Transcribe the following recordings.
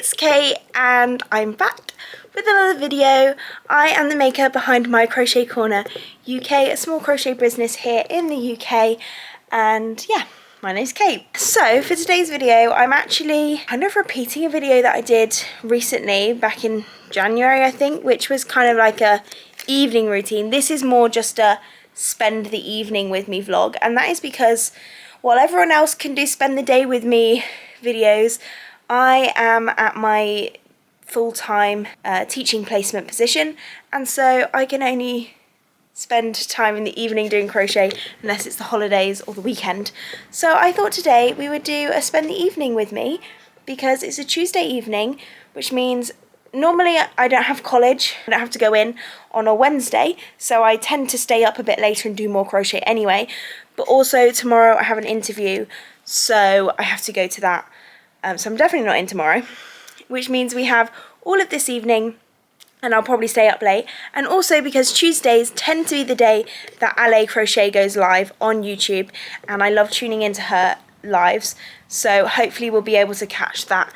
it's Kate and I'm back with another video. I am the maker behind My Crochet Corner UK, a small crochet business here in the UK, and yeah, my name's Kate. So for today's video, I'm actually kind of repeating a video that I did recently back in January, I think, which was kind of like a evening routine. This is more just a spend the evening with me vlog, and that is because while everyone else can do spend the day with me videos, I am at my full-time teaching placement position, and so I can only spend time in the evening doing crochet unless it's the holidays or the weekend. So I thought today we would do a spend the evening with me, because it's a Tuesday evening, which means normally I don't have college, I don't have to go in on a Wednesday, so I tend to stay up a bit later and do more crochet anyway. But also tomorrow I have an interview, so I have to go to that. So I'm definitely not in tomorrow, which means we have all of this evening, and I'll probably stay up late. And also because Tuesdays tend to be the day that Ale Crochet goes live on YouTube, and I love tuning into her lives, so hopefully we'll be able to catch that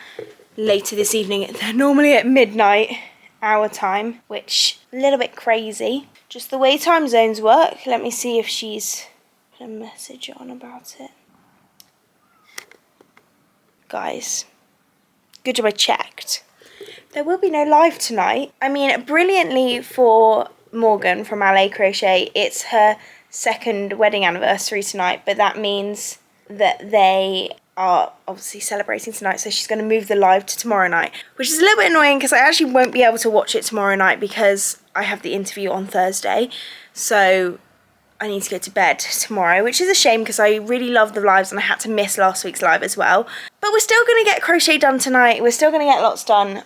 later this evening. They're normally at midnight our time, which is a little bit crazy. Just the way time zones work. Let me see if she's put a message on about it. Guys, good job I checked. There will be no live tonight. I mean, brilliantly for Morgan from Ale Crochet, it's her second wedding anniversary tonight, but that means that they are obviously celebrating tonight, so she's going to move the live to tomorrow night, which is a little bit annoying because I actually won't be able to watch it tomorrow night because I have the interview on Thursday, so I need to go to bed tomorrow, which is a shame because I really love the lives and I had to miss last week's live as well. But we're still going to get crochet done tonight, we're still going to get lots done,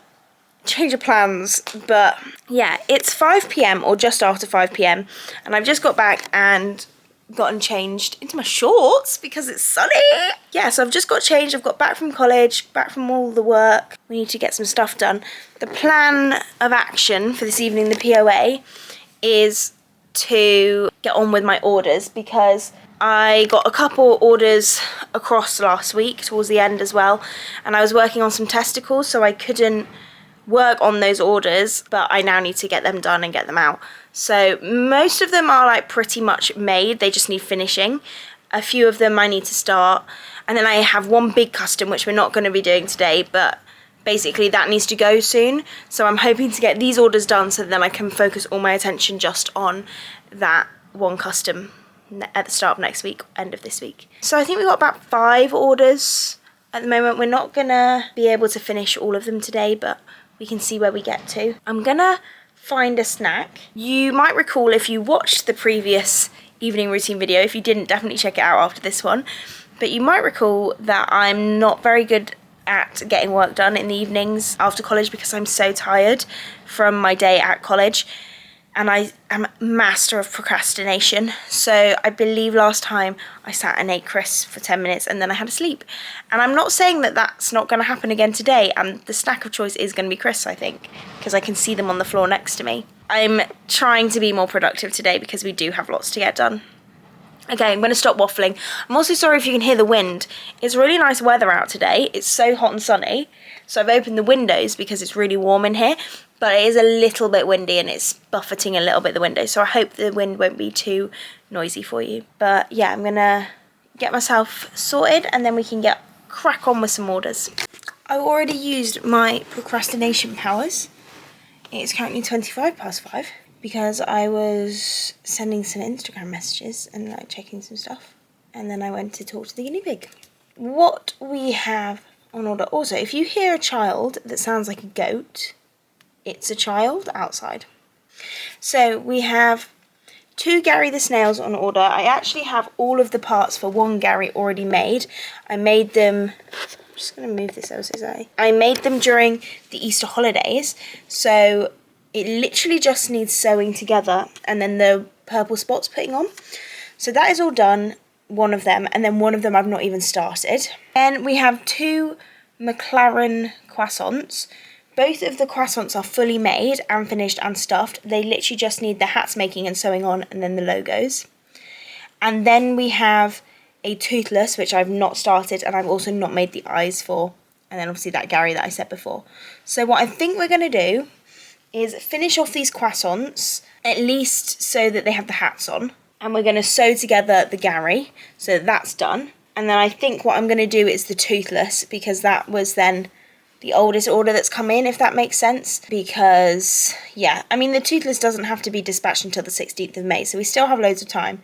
change of plans. But yeah, it's 5 PM or just after 5 PM, and I've just got back and gotten changed into my shorts because it's sunny. Yeah, so I've just got changed. I've got back from college, back from all the work. We need to get some stuff done. The plan of action for this evening, the POA, is to get on with my orders, because I got a couple orders across last week towards the end as well, and I was working on some testicles, so I couldn't work on those orders, but I now need to get them done and get them out. So most of them are like pretty much made, they just need finishing. A few of them I need to start, and then I have one big custom which we're not going to be doing today, but basically that needs to go soon. So I'm hoping to get these orders done so then I can focus all my attention just on that one custom at the start of next week, end of this week. So I think we've got about 5 orders at the moment. We're not gonna be able to finish all of them today, but we can see where we get to. I'm gonna find a snack. You might recall, if you watched the previous evening routine video, if you didn't, definitely check it out after this one, but you might recall that I'm not very good at getting work done in the evenings after college because I'm so tired from my day at college, and I am a master of procrastination. So I believe last time I sat and ate crisps for 10 minutes and then I had to sleep. And I'm not saying that that's not going to happen again today, and the snack of choice is going to be crisps, I think, because I can see them on the floor next to me. I'm trying to be more productive today because we do have lots to get done. Okay, I'm going to stop waffling. I'm also sorry if you can hear the wind. It's really nice weather out today. It's so hot and sunny. So I've opened the windows because it's really warm in here. But it is a little bit windy and it's buffeting a little bit the window. So I hope the wind won't be too noisy for you. But yeah, I'm going to get myself sorted and then we can crack on with some orders. I already used my procrastination powers. It's currently 5:25 because I was sending some Instagram messages and like checking some stuff, and then I went to talk to the guinea pig. What we have on order. Also, if you hear a child that sounds like a goat, it's a child outside. So we have 2 Gary the Snails on order. I actually have all of the parts for 1 Gary already made. I made them, I'm just going to move this over so I made them during the Easter holidays, so it literally just needs sewing together and then the purple spots putting on. So that is all done, one of them, and then one of them I've not even started. Then we have 2 McLaren croissants. Both of the croissants are fully made and finished and stuffed. They literally just need the hats making and sewing on and then the logos. And then we have a toothless, which I've not started, and I've also not made the eyes for And then obviously that Gary that I said before. So what I think we're going to do is finish off these croissants, at least so that they have the hats on. And we're going to sew together the Gary, so that's done. And then I think what I'm going to do is the toothless, because that was then the oldest order that's come in, if that makes sense. Because, yeah, I mean, the toothless doesn't have to be dispatched until the 16th of May, so we still have loads of time.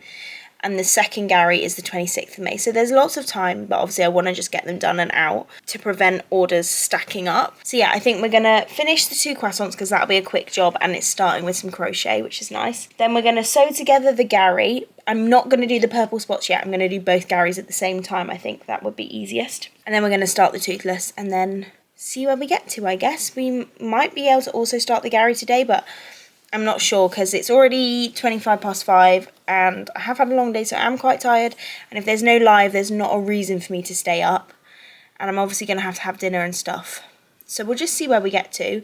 And the second Gary is the 26th of May. So there's lots of time, but obviously I want to just get them done and out to prevent orders stacking up. So yeah, I think we're going to finish the 2 croissants because that'll be a quick job, and it's starting with some crochet, which is nice. Then we're going to sew together the Gary. I'm not going to do the purple spots yet. I'm going to do both Garys at the same time. I think that would be easiest. And then we're going to start the toothless and then see where we get to, I guess. We might be able to also start the Gary today, but I'm not sure because it's already 5:25 and I have had a long day, so I'm quite tired. And if there's no live, there's not a reason for me to stay up. And I'm obviously going to have dinner and stuff. So we'll just see where we get to.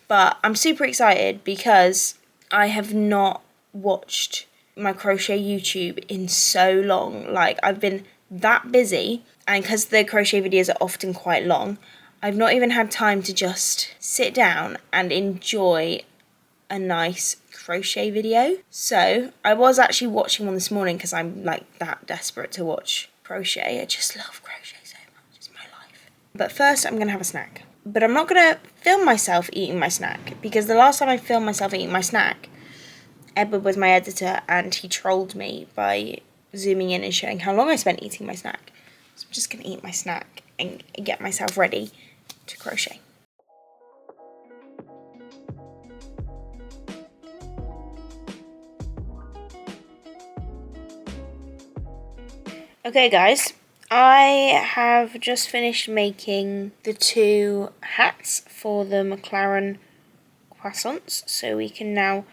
But I'm super excited because I have not watched my crochet YouTube in so long. Like, I've been that busy, and because the crochet videos are often quite long, I've not even had time to just sit down and enjoy a nice crochet video. So I was actually watching one this morning because I'm like that desperate to watch crochet. I just love crochet so much. It's my life. But first I'm going to have a snack. But I'm not going to film myself eating my snack, because the last time I filmed myself eating my snack, Edward was my editor and he trolled me by zooming in and showing how long I spent eating my snack. So I'm just going to eat my snack and get myself ready to crochet. Okay guys, I have just finished making the 2 hats for the McLaren croissants, so we can now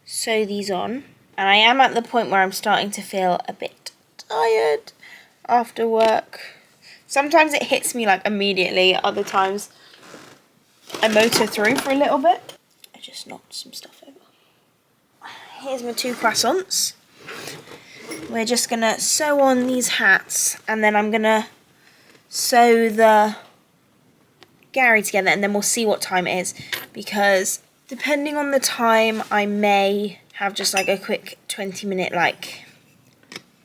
sew these on. And I am at the point where I'm starting to feel a bit tired after work. Sometimes it hits me like immediately, other times I motor through for a little bit. I just knocked some stuff over. Here's my 2 croissants. We're just going to sew on these hats, and then I'm going to sew the Gary together, and then we'll see what time it is, because depending on the time I may have just like a quick 20-minute like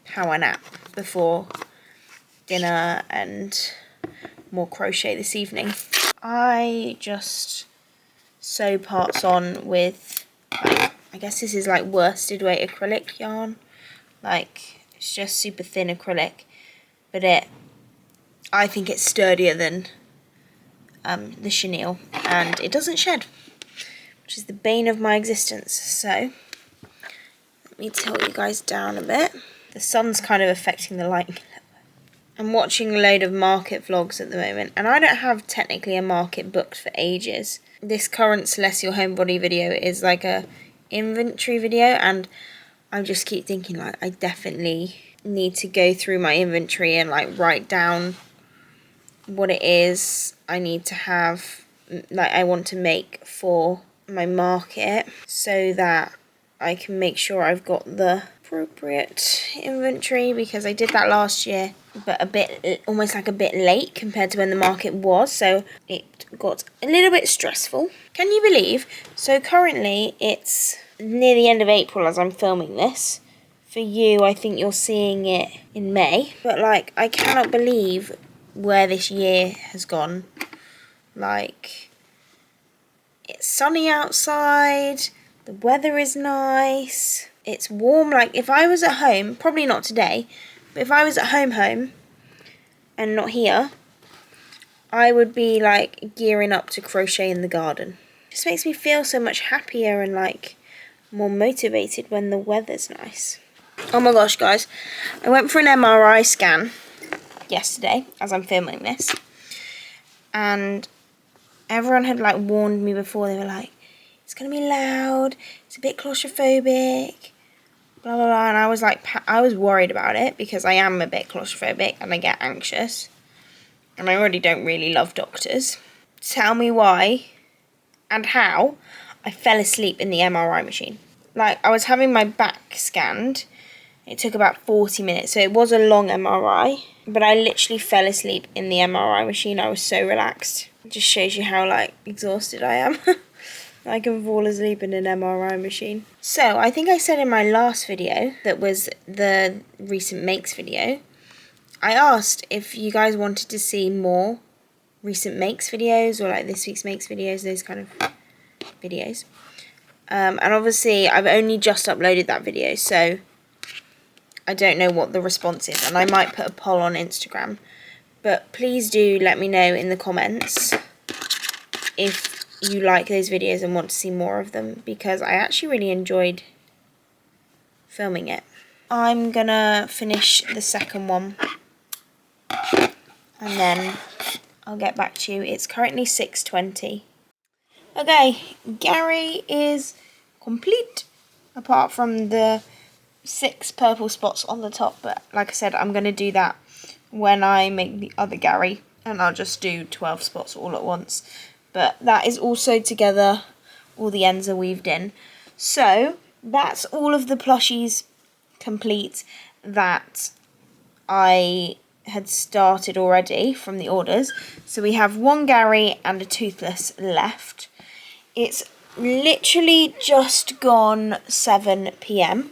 power nap before dinner and more crochet this evening. I just sew parts on with, like, I guess this is like worsted weight acrylic yarn. Like, it's just super thin acrylic, but I think it's sturdier than the chenille, and it doesn't shed, which is the bane of my existence. So let me tilt you guys down a bit. The sun's kind of affecting the lighting. I'm watching a load of market vlogs at the moment, and I don't have technically a market booked for ages. This current Celestial Homebody video is like a inventory video, and I just keep thinking, like, I definitely need to go through my inventory and, like, write down what it is I need to have, like, I want to make for my market, so that I can make sure I've got the appropriate inventory, because I did that last year, but almost like a bit late compared to when the market was, so it got a little bit stressful. Can you believe? So currently it's near the end of April as I'm filming this. For you, I think you're seeing it in May. But, like, I cannot believe where this year has gone. Like, it's sunny outside, the weather is nice, it's warm. Like, if I was at home, probably not today, but if I was at home and not here, I would be, like, gearing up to crochet in the garden. It just makes me feel so much happier and, like, more motivated when the weather's nice. Oh my gosh, guys, I went for an MRI scan yesterday as I'm filming this, and everyone had like warned me before. They were like, it's gonna be loud, it's a bit claustrophobic, blah blah blah, and I was like, I was worried about it because I am a bit claustrophobic and I get anxious, and I already don't really love doctors. Tell me why and how I fell asleep in the MRI machine. Like, I was having my back scanned It took about 40 minutes, so it was a long MRI, but I literally fell asleep in the MRI machine. I was so relaxed. It just shows you how, like, exhausted I am. I can fall asleep in an MRI machine. So, I think I said in my last video, that was the recent makes video, I asked if you guys wanted to see more recent makes videos, or like this week's makes videos, those kind of videos. And obviously, I've only just uploaded that video, so I don't know what the response is, and I might put a poll on Instagram. But please do let me know in the comments if you like those videos and want to see more of them, because I actually really enjoyed filming it. I'm gonna finish the second one and then I'll get back to you. It's currently 6:20. Okay, Gary is complete, apart from the 6 purple spots on the top, but like I said, I'm going to do that when I make the other Gary, and I'll just do 12 spots all at once. But that is also together, all the ends are weaved in. So that's all of the plushies complete that I had started already from the orders. So we have 1 Gary and a toothless left. It's literally just gone 7 PM.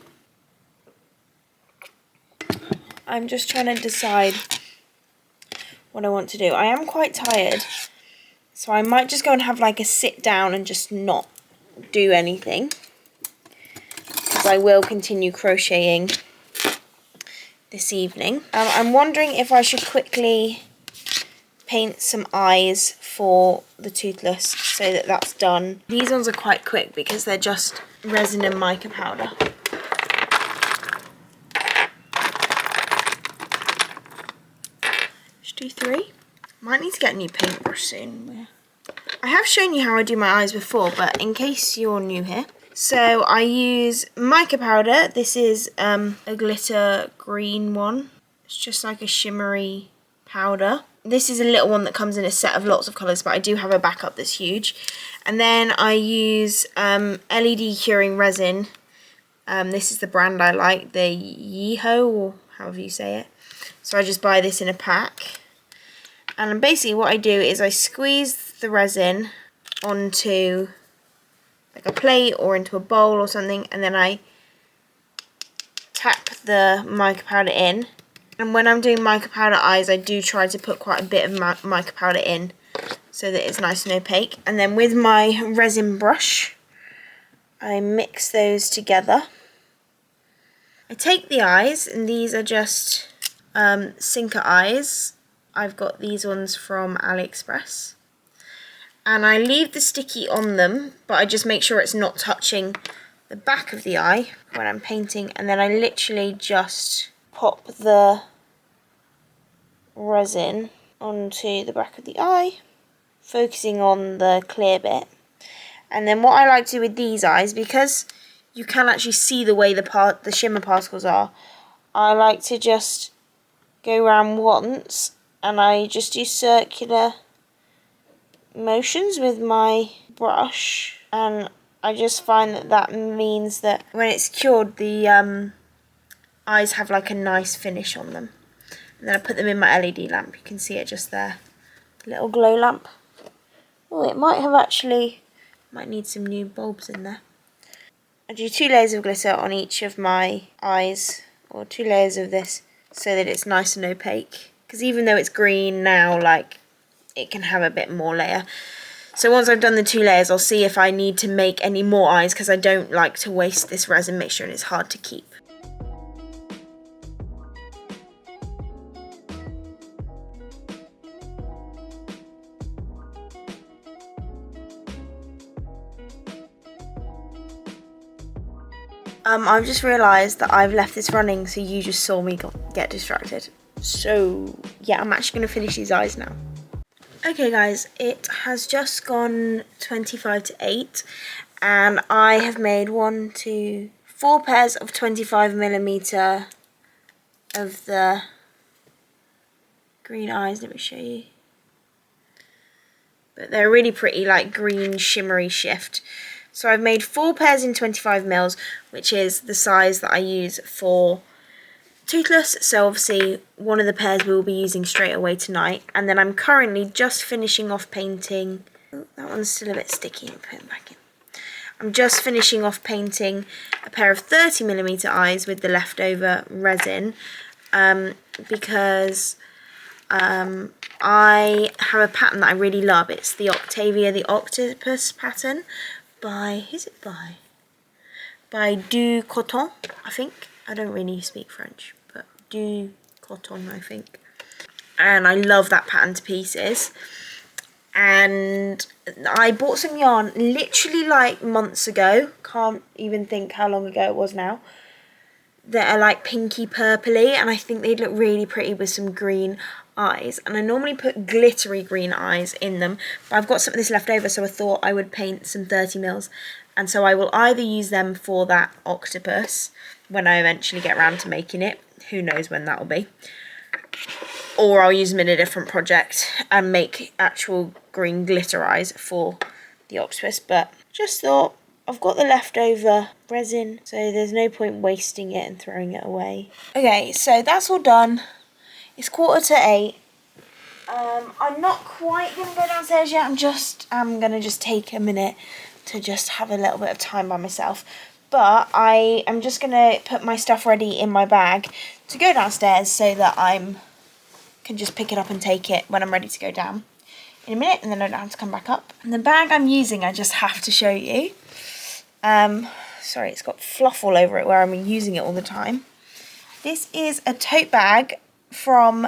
I'm just trying to decide what I want to do. I am quite tired, so I might just go and have like a sit down and just not do anything, because I will continue crocheting this evening. I'm wondering if I should quickly paint some eyes for the toothless so that that's done. These ones are quite quick because they're just resin and mica powder. Just do 3. Might need to get a new paintbrush soon. I have shown you how I do my eyes before, but in case you're new here. So I use mica powder. This is a glitter green one. It's just like a shimmery powder. This is a little one that comes in a set of lots of colours, but I do have a backup that's huge. And then I use LED curing resin. This is the brand I like, the Yeeho, or however you say it. So I just buy this in a pack. And basically what I do is I squeeze the resin onto like a plate or into a bowl or something, and then I tap the mica powder in. And when I'm doing mica powder eyes, I do try to put quite a bit of mica powder in so that it's nice and opaque. And then with my resin brush, I mix those together. I take the eyes, and these are just sinker eyes. I've got these ones from AliExpress. And I leave the sticky on them, but I just make sure it's not touching the back of the eye when I'm painting. And then I literally just pop the resin onto the back of the eye, focusing on the clear bit. And then what I like to do with these eyes, because you can actually see the way the shimmer particles are, I like to just go around once, and I just do circular motions with my brush, and I just find that means that when it's cured, the eyes have like a nice finish on them. And then I put them in my LED lamp. You can see it just there, little glow lamp. Oh, it might need some new bulbs in there. I do 2 layers of glitter on each of my eyes, or 2 layers of this, so that it's nice and opaque. Because even though it's green now, like, it can have a bit more layer. So once I've done the 2 layers, I'll see if I need to make any more eyes, because I don't like to waste this resin mixture and it's hard to keep. I've just realised that I've left this running, so you just saw me get distracted. So yeah, I'm actually going to finish these eyes now. Okay guys, it has just gone 25 to 8, and I have made 4 pairs of 25mm of the green eyes. Let me show you. But they're really pretty, like green shimmery shift. So I've made 4 pairs in 25mm, which is the size that I use for toothless, so obviously one of the pairs we will be using straight away tonight. And then I'm currently just finishing off painting. Oh, that one's still a bit sticky. Put it back in. I'm just finishing off painting a pair of 30mm eyes with the leftover resin because I have a pattern that I really love. It's the Octavia the Octopus pattern by, who's it by? By Du Coton, I think. I don't really speak French, but Du Coton, I think. And I love that pattern to pieces. And I bought some yarn literally like months ago. Can't even think how long ago it was now. That are like pinky purpley, and I think they'd look really pretty with some green eyes. And I normally put glittery green eyes in them, but I've got some of this left over, so I thought I would paint some 30mm. And so I will either use them for that octopus when I eventually get around to making it. Who knows when that'll be. Or I'll use them in a different project and make actual green glitter eyes for the octopus. But just thought, I've got the leftover resin, so there's no point wasting it and throwing it away. Okay, so that's all done. It's 7:45. I'm not quite going to go downstairs yet. I'm going to just take a minute to just have a little bit of time by myself. But I am just going to put my stuff ready in my bag to go downstairs so that can just pick it up and take it when I'm ready to go down in a minute, and then I don't have to come back up. And the bag I'm using, I just have to show you. Sorry, it's got fluff all over it where I'm using it all the time. This is a tote bag from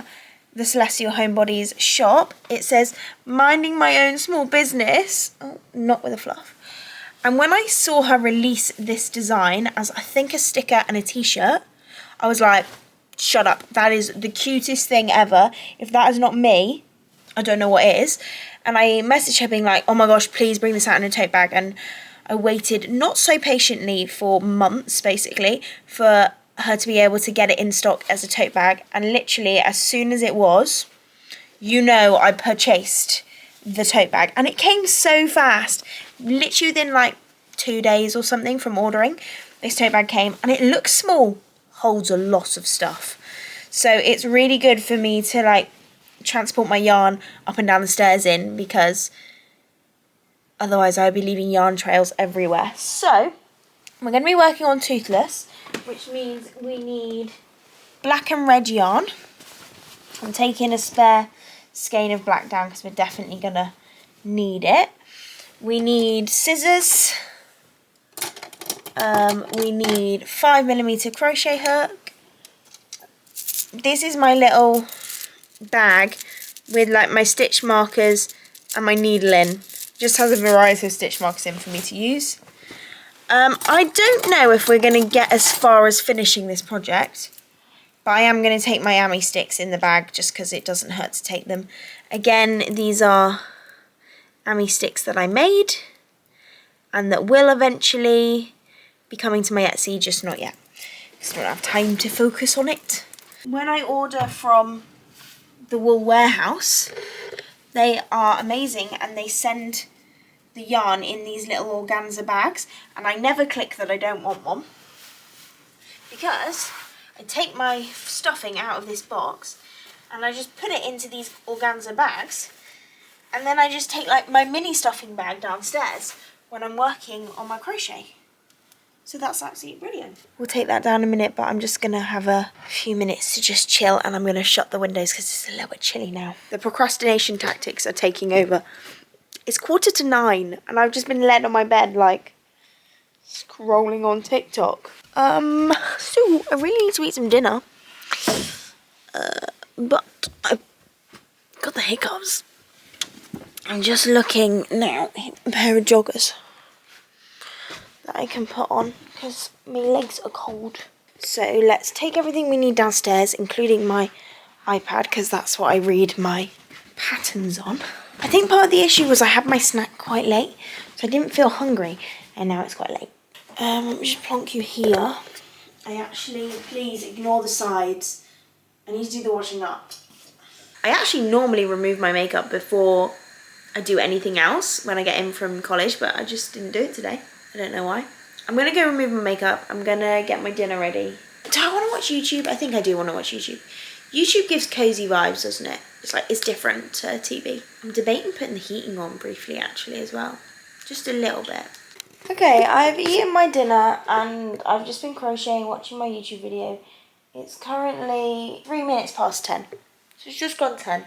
the Celestial Homebodies shop. It says, minding my own small business. Oh, not with a fluff. And when I saw her release this design as I think a sticker and a t-shirt, I was like, shut up. That is the cutest thing ever. If that is not me, I don't know what is. And I messaged her being like, oh my gosh, please bring this out in a tote bag. And I waited not so patiently for months, basically, for her to be able to get it in stock as a tote bag. And literally, as soon as it was, I purchased the tote bag. And it came so fast. Literally within like 2 days or something from ordering, this tote bag came. And it looks small, holds a lot of stuff. So it's really good for me to like transport my yarn up and down the stairs in, because otherwise I'd be leaving yarn trails everywhere. So we're going to be working on toothless, which means we need black and red yarn. I'm taking a spare skein of black down because we're definitely going to need it. We need scissors. We need 5mm crochet hook. This is my little bag with like my stitch markers and my needle in. Just has a variety of stitch markers in for me to use. I don't know if we're going to get as far as finishing this project, but I am going to take my Ami sticks in the bag just because it doesn't hurt to take them. Again, these are Ami sticks that I made and that will eventually be coming to my Etsy, just not yet because I don't have time to focus on it. When I order from the Wool Warehouse, they are amazing and they send the yarn in these little organza bags, and I never click that I don't want one because I take my stuffing out of this box and I just put it into these organza bags, and then I just take like my mini stuffing bag downstairs when I'm working on my crochet. So that's absolutely brilliant. We'll take that down in a minute, but I'm just going to have a few minutes to just chill, and I'm going to shut the windows because it's a little bit chilly now. The procrastination tactics are taking over. It's 8:45 and I've just been laid on my bed like scrolling on TikTok. So I really need to eat some dinner. But I've got the hiccups. I'm just looking now at a pair of joggers that I can put on because my legs are cold. So let's take everything we need downstairs, including my iPad, because that's what I read my patterns on. I think part of the issue was I had my snack quite late, so I didn't feel hungry, and now it's quite late. Let me just plonk you here. Please ignore the sides. I need to do the washing up. I actually normally remove my makeup before I do anything else when I get in from college, but I just didn't do it today. I don't know why. I'm going to go remove my makeup. I'm going to get my dinner ready, Do I want to watch YouTube? I think I do want to watch YouTube. YouTube gives cozy vibes, doesn't it? It's like, it's different to TV. I'm debating putting the heating on briefly actually as well. Just a little bit. Okay, I've eaten my dinner and I've just been crocheting, watching my YouTube video. It's currently 3 minutes past 10. So it's just gone 10.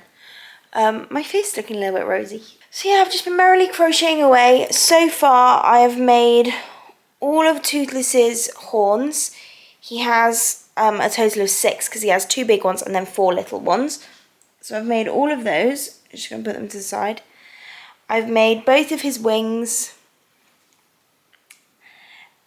My face is looking a little bit rosy. So yeah, I've just been merrily crocheting away. So far, I have made all of Toothless's horns. He has a total of 6 because he has 2 big ones and then 4 little ones. So I've made all of those. I'm just going to put them to the side. I've made both of his wings.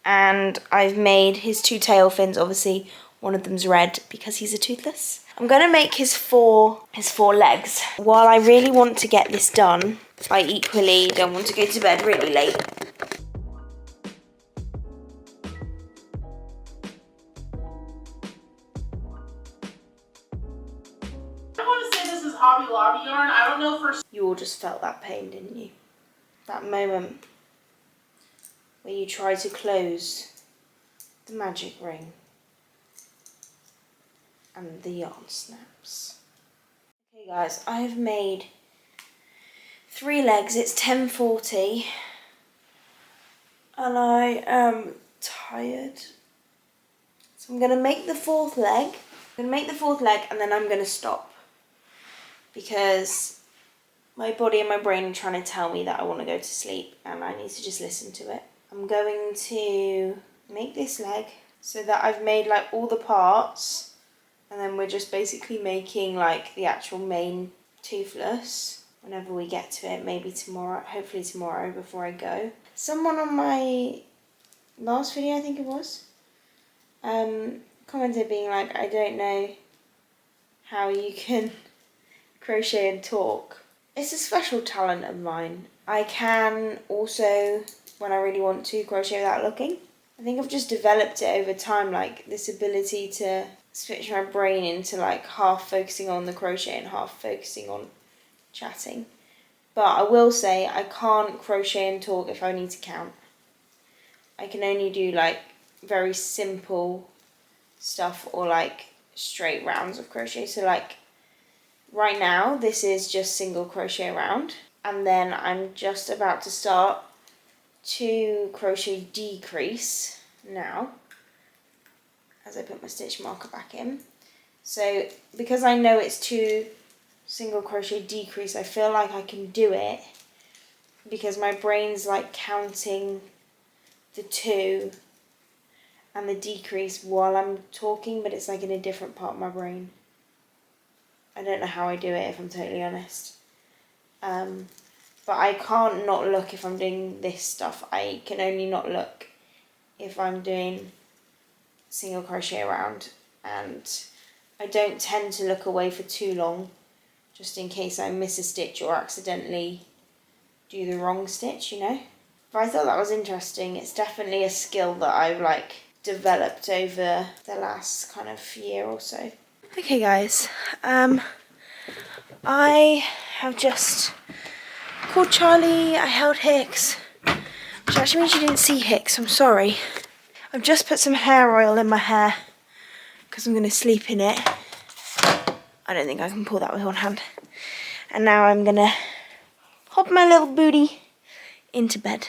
And I've made his 2 tail fins. Obviously, one of them's red because he's a toothless. I'm going to make his four legs. While I really want to get this done, I equally don't want to go to bed really late. I want to say this is Hobby Lobby yarn. I don't know for... You all just felt that pain, didn't you? That moment where you try to close the magic ring and the yarn snaps. Okay guys, I've made 3 legs. It's 10:40 and I am tired. So I'm going to make the 4th leg. I'm going to make the 4th leg and then I'm going to stop because my body and my brain are trying to tell me that I want to go to sleep and I need to just listen to it. I'm going to make this leg so that I've made like all the parts and then we're just basically making like the actual main toothless whenever we get to it, maybe tomorrow, hopefully tomorrow before I go. Someone on my last video, I think it was, commented being like, I don't know how you can crochet and talk. It's a special talent of mine. I can also, when I really want to, crochet without looking. I think I've just developed it over time, like this ability to switch my brain into like half focusing on the crochet and half focusing on chatting. But I will say I can't crochet and talk if I need to count. I can only do like very simple stuff or like straight rounds of crochet. So like right now this is just single crochet round and then I'm just about to start 2 crochet decrease now as I put my stitch marker back in. So because I know it's 2 single crochet decrease, I feel like I can do it because my brain's like counting the 2 and the decrease while I'm talking, but it's like in a different part of my brain. I don't know how I do it if I'm totally honest. But I can't not look if I'm doing this stuff. I can only not look if I'm doing single crochet around, and I don't tend to look away for too long just in case I miss a stitch or accidentally do the wrong stitch, you know. But I thought that was interesting. It's definitely a skill that I've like developed over the last kind of year or so. Okay guys, I have just called Charlie, I held Hicks, which actually means you didn't see Hicks, I'm sorry. I've just put some hair oil in my hair because I'm going to sleep in it. I don't think I can pull that with one hand. And now I'm going to hop my little booty into bed.